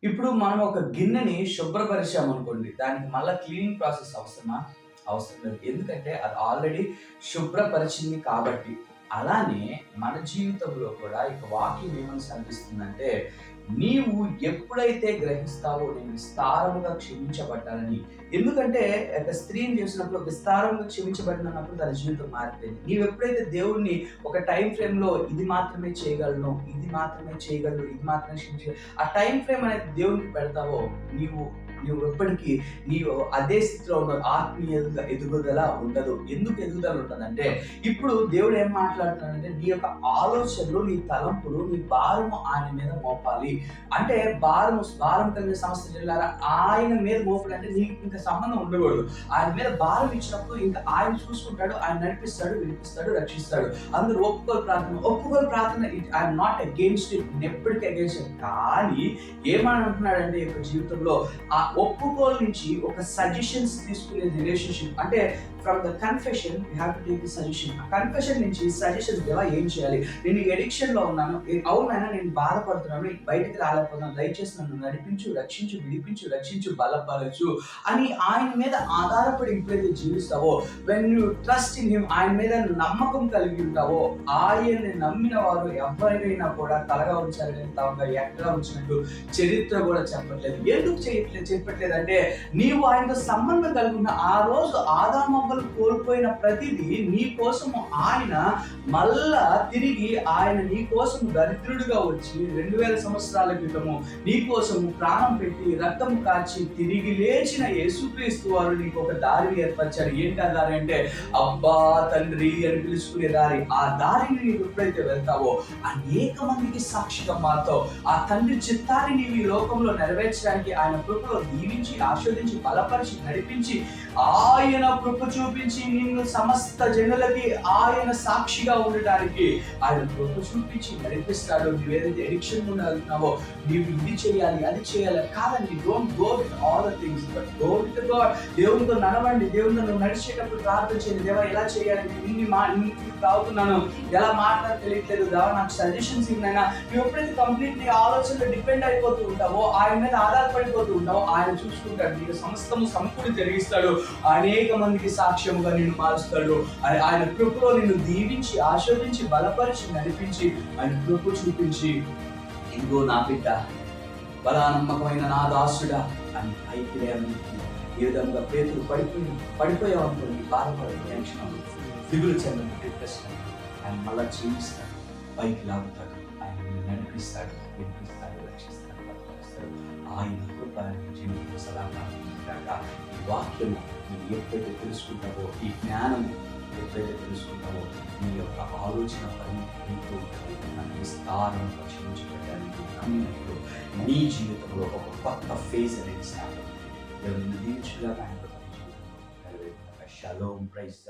ఇప్పుడు మనం ఒక గిన్నెని శుభ్రపరిచామనుకోండి. దానికి మళ్ళా క్లీనింగ్ ప్రాసెస్ అవసరమా? అవసరం లేదు. ఎందుకంటే అది ఆల్రెడీ శుభ్రపరిచింది కాబట్టి. అలానే మన జీవితంలో కూడా ఇక వాక్యం ఏమని సెలవిస్తుందంటే, నీవు ఎప్పుడైతే గ్రహిస్తావో నేను విస్తారముగా క్షమించబడ్డానని. ఎందుకంటే ఒక స్త్రీని చూసినప్పుడు విస్తారంగా క్షమించబడినప్పుడు తన జీవితం మారిపోయింది. నీవెప్పుడైతే దేవుడిని ఒక టైమ్ ఫ్రేమ్‌లో ఇది మాత్రమే చేయగలను, ఇది మాత్రమే చేయగలను, ఇది మాత్రమే ఆ టైమ్ ఫ్రేమ్ అనేది దేవునికి పెడతావో నీవు నువ్వు ఎప్పటికీ నీవు అదే స్థితిలో ఉండవు. ఆత్మీయ ఎదుగుదల ఉండదు. ఎందుకు ఎదుగుదల ఉండదంటే, ఇప్పుడు దేవుడు ఏం మాట్లాడుతున్నాడంటే, నీ యొక్క ఆలోచనలు, నీ తలంపులు, నీ భారము ఆయన మీద మోపాలి. అంటే భారం కలిగిన సమస్య జిల్లారా ఆయన మీద మోపడం అంటే నీకు ఇంకా సంబంధం ఉండకూడదు. ఆయన మీద భారం ఇచ్చినప్పుడు ఇంకా ఆయన చూసుకుంటాడు, ఆయన నడిపిస్తాడు, విడిపిస్తాడు, రక్షిస్తాడు. అందరూ ఒప్పుకోలు ప్రార్థన ఐఎమ్ నాట్ అగేన్స్ట్ ఇట్, ఎప్పటికీ అగేన్స్ట్ ఇట్. కానీ ఏమని అంటున్నాడంటే ఈ యొక్క జీవితంలో ఆ ఒప్పుకోలు నుంచి ఒక సజెషన్స్ తీసుకునే రిలేషన్షిప్ అంటే from the confession you have to take the suggestion. ఆ కన్ఫెషన్ నుంచి సజెషన్స్ దేవా ఏం చేయాలి, నేను ఎడిక్షన్ లో ఉన్నాను, అవునైనా నేను బాధపడుతున్నాను, బయటికి రాలేకపోతున్నాను, దయచేసి నన్ను నడిపించు, రక్షించు, విడిపించు, రక్షించు, బలపరచు అని ఆయన మీద ఆధారపడి ఎప్పుడైతే జీవిస్తావో, when you trust in him, ఆయన మీద నమ్మకం కలిగి ఉంటావో, ఆయన్ని నమ్మిన వారు ఎవరైనా కూడా తలగా ఉంచారు కానీ తమగా ఎక్కడ ఉంచినట్టు చరిత్ర కూడా ఎందుకు చెప్పట్లేదు అంటే, నీవు ఆయనతో సంబంధం కలిగి ఉన్న ఆ రోజు ఆదామవ్వలు కోల్పోయిన ప్రతిదీ నీ కోసము ఆయన మళ్ళా తిరిగి ఆయన నీ కోసం దరిద్రుడిగా వచ్చి 2000 సంవత్సరాల క్రితము నీ కోసము ప్రాణం పెట్టి రక్తము కాచి తిరిగి లేచిన యేసుక్రీస్తు వారు నీకు ఒక దారిని ఏర్పరిచారు. ఏంటి ఆ దారి అంటే, అబ్బా తండ్రి అని పిలుచుకునే దారి. ఆ దారిని నీవు ఎప్పుడైతే వెళ్తావో అనేక మందికి సాక్షిగా మారుతావు. ఆ తండ్రి చిత్తాన్ని నీవు ఈ లోకంలో నెరవేర్చడానికి ఆయన కృపలో దీవించి, ఆశీర్వదించి, బలపరిచి, నడిపించి, ఆయన కృప చూపించి నిన్ను సమస్త జనులకి ఆయన సాక్షిగా ఉండటానికి ఆయన కృప చూపించి నడిపిస్తాడు. నువ్వు ఏదైతే ఎడిక్షన్ ఉన్నావో, నీవు ఇది చేయాలి, అది చేయాలి కాదండి. Don't go with all the things, but go with God. దేవునితో నడవండి. దేవునితో నువ్వు నడిచేటప్పుడు ప్రార్థన చేయండి. దేవా ఎలా చేయాలి, ఇన్ని తాగుతున్నాను, ఎలా మాట్లాడ తెలియట్లేదు, దేవా నాకు సజెషన్స్ ఇవ్వనైనా. నువ్వు ఎప్పుడైతే కంప్లీట్లీ ఆలోచనలో డిపెండ్ అయిపోతూ ఉంటావో, ఆయన మీద ఆధారపడిపోతూ ఉంటావో, ఆయన చూసుకుంటాడు. నీకు సమస్తము సమకూడి జరిగిస్తాడు. అనేక మందికి సాక్ష్యముగా నిన్ను మారుస్తాడు. ఆయన కృపలో నిన్ను దీవించి, ఆశీర్వదించి, బలపరిచి, నడిపించి, ఆయన కృప చూపించి, ఇదిగో నా బిడ్డ, బలా నమ్మకమైన నా దాసుడా అని పైకి లేవనెత్తి, ఏ విధంగా పేతురు పడిపోయావు అనుకోండి, బాధపడి టెన్షన్ దిగులు చెందని డిప్రెషన్, ఆయన మళ్ళా జీవిస్తాడు, పైకి లాగుతాడు, ఆయన నడిపిస్తాడు, వినిపిస్తాడు, రక్షిస్తాడు, బలపరుస్తాడు. ఆయన కృప జీవితం సదాకాలం ఈ వాక్యము నువ్వు ఎప్పుడైతే తెలుసుకుంటావో, ఈ జ్ఞానము ఎప్పుడైతే తెలుసుకుంటావో, నీ యొక్క ఆలోచన పరిమితితో విస్తారంగా క్షమించబడ్డానికి నమ్మినప్పుడు నీ జీవితంలో ఒక కొత్త ఫేజ్ అనేది స్టార్ట్ అవుతుంది. దేవుని దీవించుగా ఆయన జీవితంలో నెరవేరుతుంది. Shalom, praise the lord.